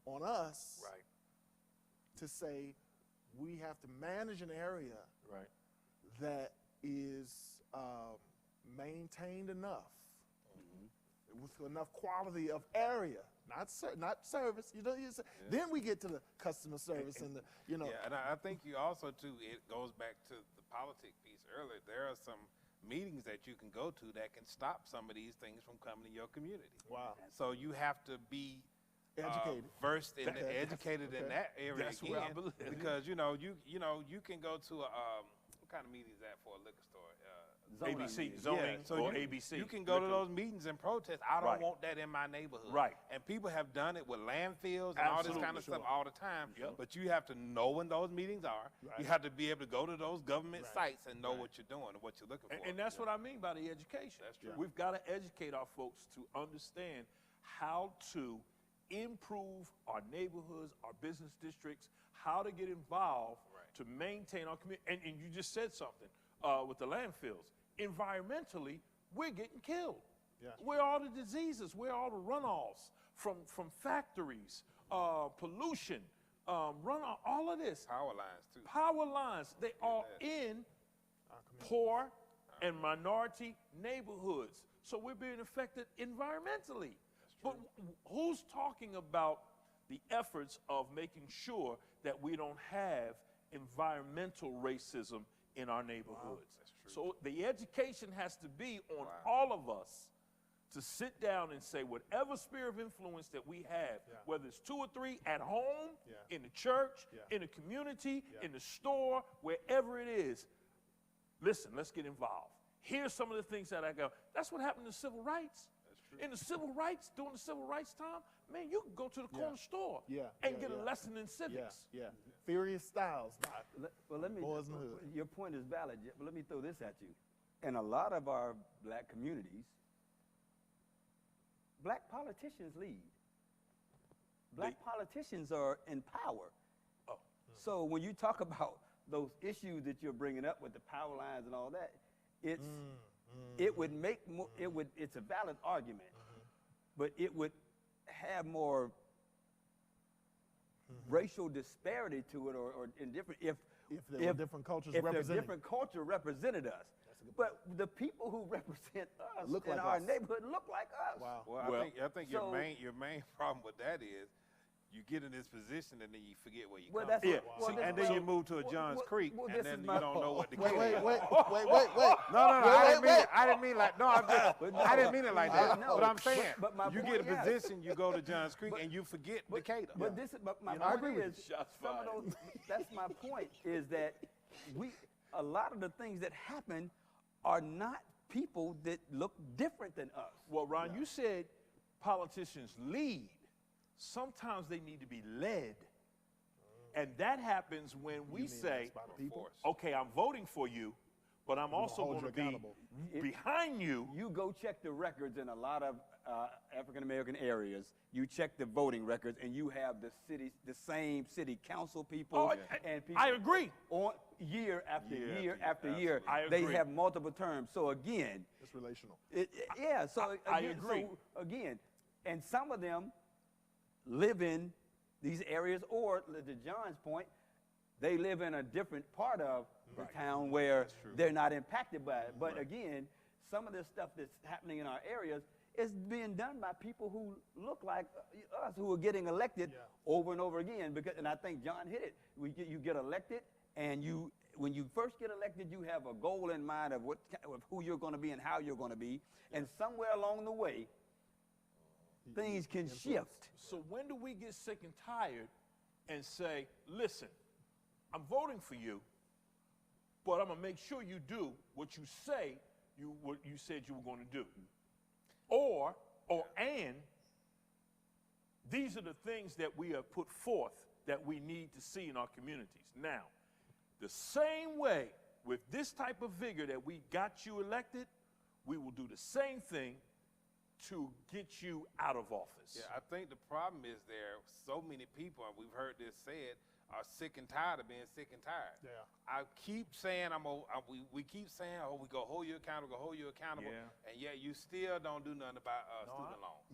on us Right. to say we have to manage an area Right. that is maintained enough with enough quality of area, not service. You know, then we get to the customer service and the, you know. Yeah, and I think you also too. It goes back to the politic piece earlier. There are some meetings that you can go to that can stop some of these things from coming to your community. Wow. So you have to be Educated. Versed in Okay. educated in Okay. that area That's where I again, believe. because you can go to a what kind of meeting is that for a liquor store? Zoning ABC, meeting. zoning, so or you, ABC. You can go to liquor. those meetings and protest. I don't Right. want that in my neighborhood. Right. And people have done it with landfills and all this kind Absolutely. of stuff all the time. Yep. But you have to know when those meetings are. Right. You have to be able to go to those government Right. sites and know Right. what you're doing and what you're looking for. And that's what I mean by the education. That's true. We've got to educate our folks to understand how to improve our neighborhoods, our business districts, how to get involved to maintain our community. And you just said something with the landfills. Environmentally, we're getting killed. Yeah. Where are all the diseases? Where are all the runoffs from factories, pollution, runoff, all of this. Power lines too. Power lines, they are in poor and minority neighborhoods. So we're being affected environmentally. But who's talking about the efforts of making sure that we don't have environmental racism in our neighborhoods? So the education has to be on all of us to sit down and say whatever sphere of influence that we have, whether it's 2 or 3 at home, in the church, in the community, in the store, wherever it is, listen, let's get involved. Here's some of the things that I go. That's what happened to civil rights. In the civil rights, during the civil rights time, man, you could go to the corner store and get a lesson in civics. Yeah. Furious Styles. Well, let me. Boys in the Hood. Your point is valid, but let me throw this at you. In a lot of our black communities, black politicians lead. Black politicians are in power. Oh. So when you talk about those issues that you're bringing up with the power lines and all that, it would make more. It's a valid argument, but it would have more racial disparity to it, or in different if there were different cultures if represented. different culture represented us. But the people who represent us Look in like our us. neighborhood look like us. Wow. Well, I think your so- main problem with that is you get in this position and then you forget where you Well, come that's from. what- well, See, this- and then so- you move to a Johns Creek, well, and this then is you my- don't know what to Wait. get. No, I didn't mean like I didn't mean it like that. No, But I'm saying but my you point get a is- position, you go to Johns Creek, and you forget Decatur. But this is, but my You know, I point agree with is, you. Shots some of fired. those, that's my point, is that a lot of the things that happen are not people that look different than us. Well, Ron, you said politicians lead. Sometimes they need to be led. And that happens when we say, by the people? okay, I'm voting for you, but I'm also hold going you to be accountable. behind you. You go check the records in a lot of African-American areas. You check the voting records, and you have the same city council people and people. I agree. On year after Year year after after year. year, I they agree. have multiple terms. So again, It's relational. yeah. So I again, agree. So again, and some of them live in these areas, or to John's point, they live in a different part of the town where they're not impacted by it. But again, some of this stuff that's happening in our areas is being done by people who look like us, who are getting elected over and over again. Because, and I think John hit it. You get elected, and when you first get elected, you have a goal in mind of who you're going to be and how you're going to be. And somewhere along the way, things can shift. So when do we get sick and tired and say, listen, I'm voting for you, but I'm going to make sure you do what you say what you said you were going to do. And these are the things that we have put forth that we need to see in our communities. Now, the same way with this type of vigor that we got you elected, we will do the same thing to get you out of office. Yeah, I think the problem is so many people, and we've heard this said, are sick and tired of being sick and tired. Yeah. I keep saying we keep saying, oh, we go hold you accountable, and yet you still don't do nothing about student loans.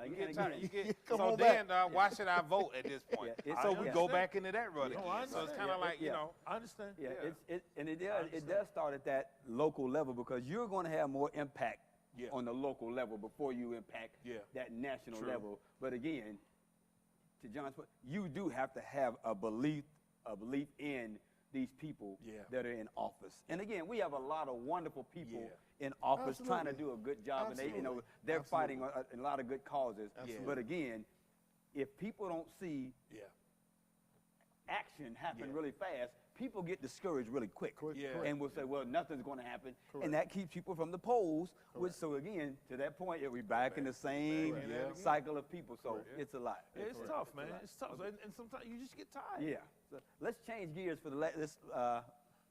You get tired. So then, why should I vote at this point? So we go back into that rudder. So it's kind of like, you know. I understand. It does start at that local level, because you're going to have more impact on the local level before you impact that national level. But again, to John's point, you do have to have a belief in these people that are in office. And again, we have a lot of wonderful people in office trying to do a good job, and they're fighting a lot of good causes. But again, if people don't see action happen really fast, people get discouraged really quick, and will say, well, nothing's going to happen, and that keeps people from the polls, so again, to that point, we're back in the same cycle of people, so it's a lot. It's tough, man. It's tough, and sometimes you just get tired. Yeah. So let's change gears for this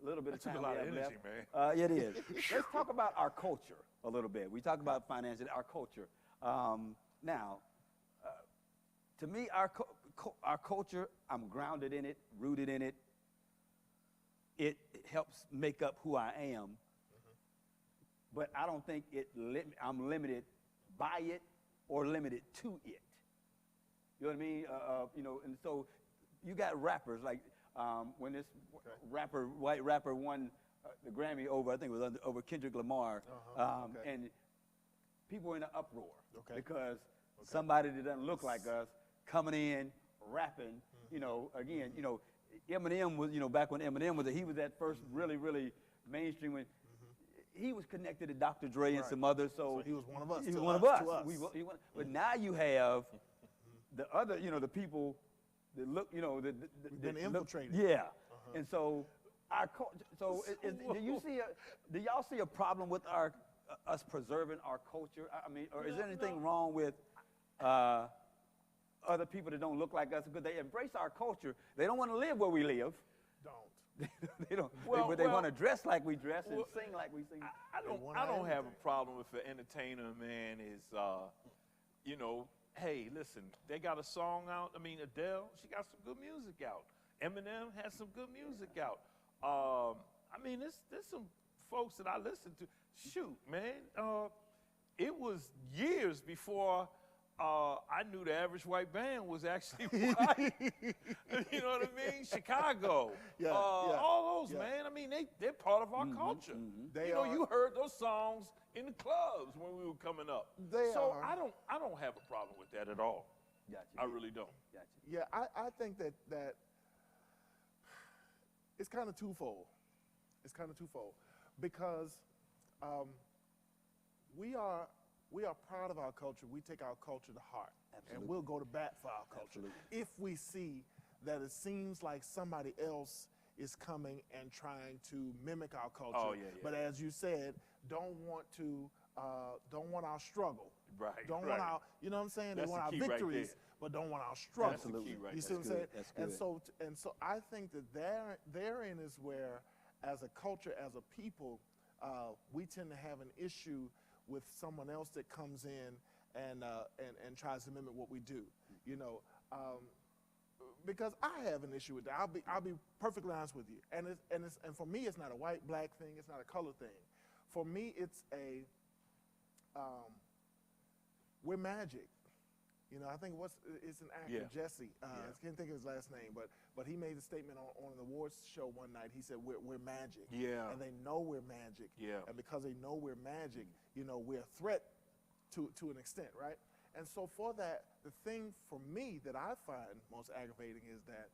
little bit of time. Took a lot of we have energy, left. man. It is. Let's talk about our culture a little bit. We talk about finance and our culture. Now, to me, our culture, I'm grounded in it, rooted in it. It helps make up who I am, but I don't think I'm limited by it or limited to it. You know what I mean? And so you got rappers like when this white rapper won the Grammy over, I think it was over Kendrick Lamar, and people were in an uproar because somebody that doesn't look like us coming in rapping. Again, Eminem was, back when Eminem was, he was at first really, really mainstream when he was connected to Dr. Dre and some others. So he was one of us. He was one of us. But now you have the other, the people that look, been infiltrated. And so do y'all see a problem with us preserving our culture? I mean, or is there anything wrong with other people that don't look like us, because they embrace our culture? They don't want to live where we live. They don't. But they want to dress like we dress and sing like we sing. I don't have a problem if an entertainer, man, is, hey, listen, they got a song out. I mean, Adele, she got some good music out. Eminem has some good music out. I mean, there's some folks that I listen to. Shoot, man, it was years before I knew the Average White Band was actually white. You know what I mean? Chicago. All those, man. I mean, they're part of our culture. You heard those songs in the clubs when we were coming up. I don't have a problem with that at all. Gotcha. I really don't. Gotcha. Yeah, I think that it's kind of twofold. It's kind of twofold because we are proud of our culture. We take our culture to heart. Absolutely. And we'll go to bat for our culture. Absolutely. If we see that it seems like somebody else is coming and trying to mimic our culture. Oh, yeah. But as you said, don't want our struggle. Right. Don't want our, you know what I'm saying? That's they want our the key right victories, there. but don't want our struggle. That's the key right You see there. what I'm saying? That's good. And so I think that therein is where as a culture, as a people, we tend to have an issue with someone else that comes in and tries to mimic what we do. You know, because I have an issue with that. I'll be perfectly honest with you. And for me, it's not a white black thing. It's not a color thing. For me, it's we're magic. You know, I think it's an actor, Jesse. I can't think of his last name, but he made a statement on an awards show one night. He said, we're magic. Yeah. And they know we're magic. Yeah. And because they know we're magic, you know, we're a threat to an extent, right? And so for that, the thing for me that I find most aggravating is that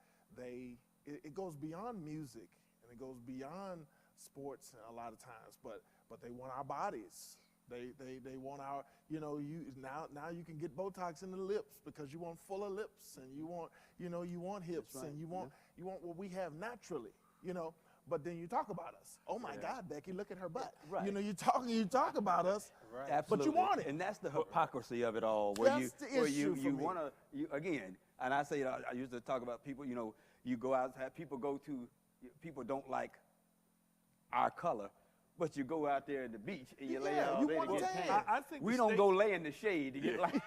it goes beyond music and it goes beyond sports a lot of times, but they want our bodies. They want our, you know, now you can get Botox in the lips because you want fuller lips and you want hips and you want what we have naturally, you know. But then you talk about us. Oh my God, Becky, look at her butt. Right. You know, you talk about us, but you want it. And that's the hypocrisy of it all. Where you want to, again, and I say, I used to talk about people, you know, you go out, people don't like our color, but you go out there at the beach and you lay out there to get tan. I think we don't go lay in the shade to get like.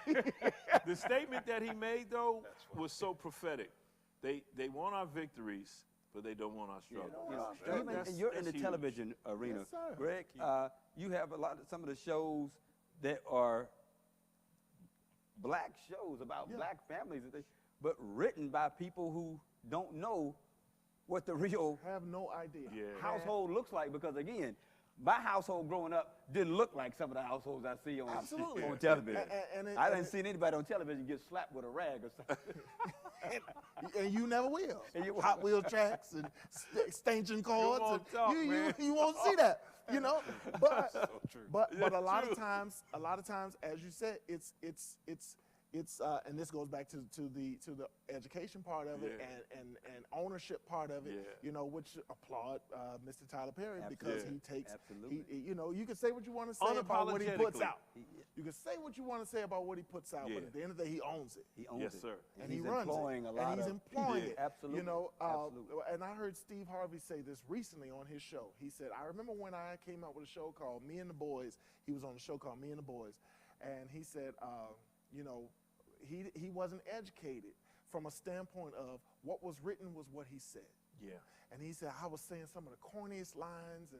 The statement that he made, though, was so prophetic. They want our victories, but they don't want our struggles. And you're in the television arena, Greg. You have some of the shows that are black shows about black families, but written by people who don't know what the real have no idea household looks like. Because again, my household growing up didn't look like some of the households I see on television. I didn't see anybody on television get slapped with a rag or something. and you never will. Hot Wheel tracks and extension cords. You won't see that. You know, but a lot of times, as you said, it's and this goes back to the education part of it and ownership part of it. You know, which applaud Mr. Tyler Perry because he takes. You know, you can say what you want to say about what he puts out. You can say what you want to say about what he puts out, but at the end of the day, he owns it. He owns it. Sir. And he runs it. And he's employing it. Absolutely. You know, and I heard Steve Harvey say this recently on his show. He said, I remember when I came out with a show called Me and the Boys. He was on a show called Me and the Boys. And he said, you know, he wasn't educated from a standpoint of what was written was what he said. Yeah. And he said, I was saying some of the corniest lines,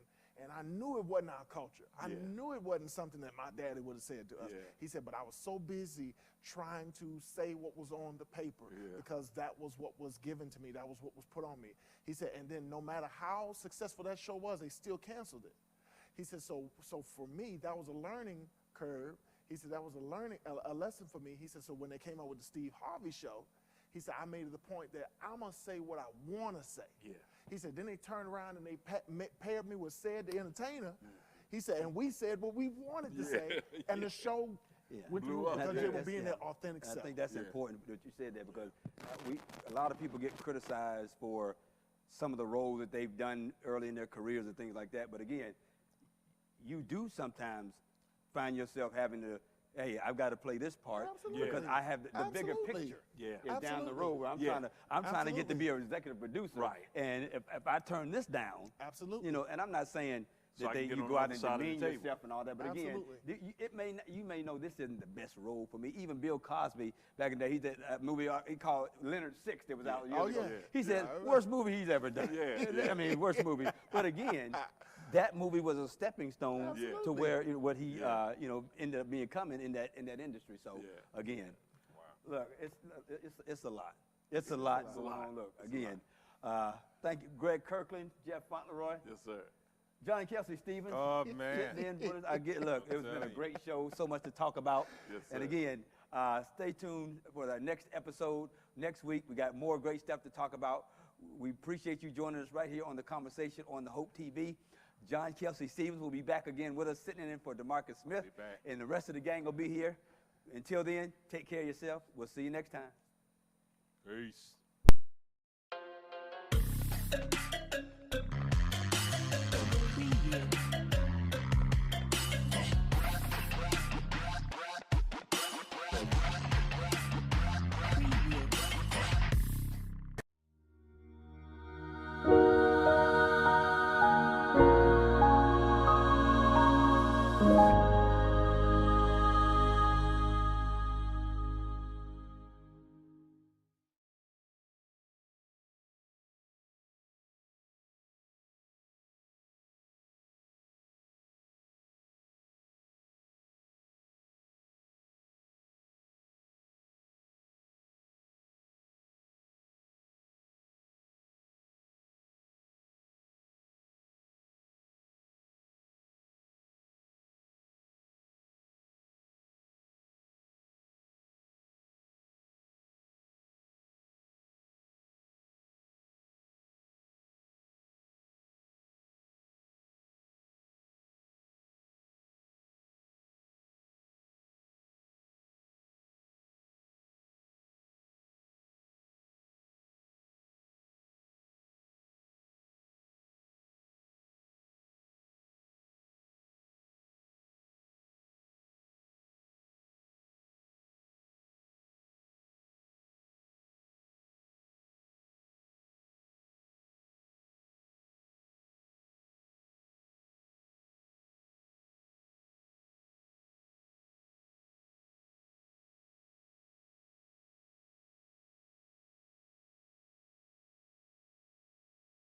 and I knew it wasn't our culture. I knew it wasn't something that my daddy would have said to us. He said, but I was so busy trying to say what was on the paper because that was what was given to me. That was what was put on me. He said, and then no matter how successful that show was, they still canceled it. He said, so for me, that was a learning curve. He said, that was a lesson for me. He said, so when they came out with the Steve Harvey show, he said, I made it the point that I'm going to say what I want to say. Yeah. He said, then they turned around and they paired me with Ced the Entertainer. He said, and we said what we wanted to say, and the show went through because they were being their authentic self. I think that's important that you said that because a lot of people get criticized for some of the roles that they've done early in their careers and things like that. But again, you do sometimes find yourself having to, hey, I've got to play this part because I have the bigger picture is down the road where I'm trying to get to be an executive producer. Right. And if I turn this down, you know, and I'm not saying that you go out and demean yourself and all that, but again, you may know this isn't the best role for me. Even Bill Cosby back in the day, he did a movie he called Leonard Six that was out years ago. He said, worst movie he's ever done. I mean, worst movie. But again, that movie was a stepping stone to where what he you know, ended up becoming in that industry. So again, look, it's a lot. It's a lot going on. Look, again, thank you, Greg Kirkland, Jeff Fauntleroy. Yes, sir. John Kelsey Stevens. Oh, man. Look, it's been a great show. So much to talk about. Yes, sir. And again, stay tuned for the next episode. Next week, we got more great stuff to talk about. We appreciate you joining us right here on The Conversation on the Hope TV. John Kelsey Stevens will be back again with us, sitting in for DeMarcus Smith. And the rest of the gang will be here. Until then, take care of yourself. We'll see you next time. Peace.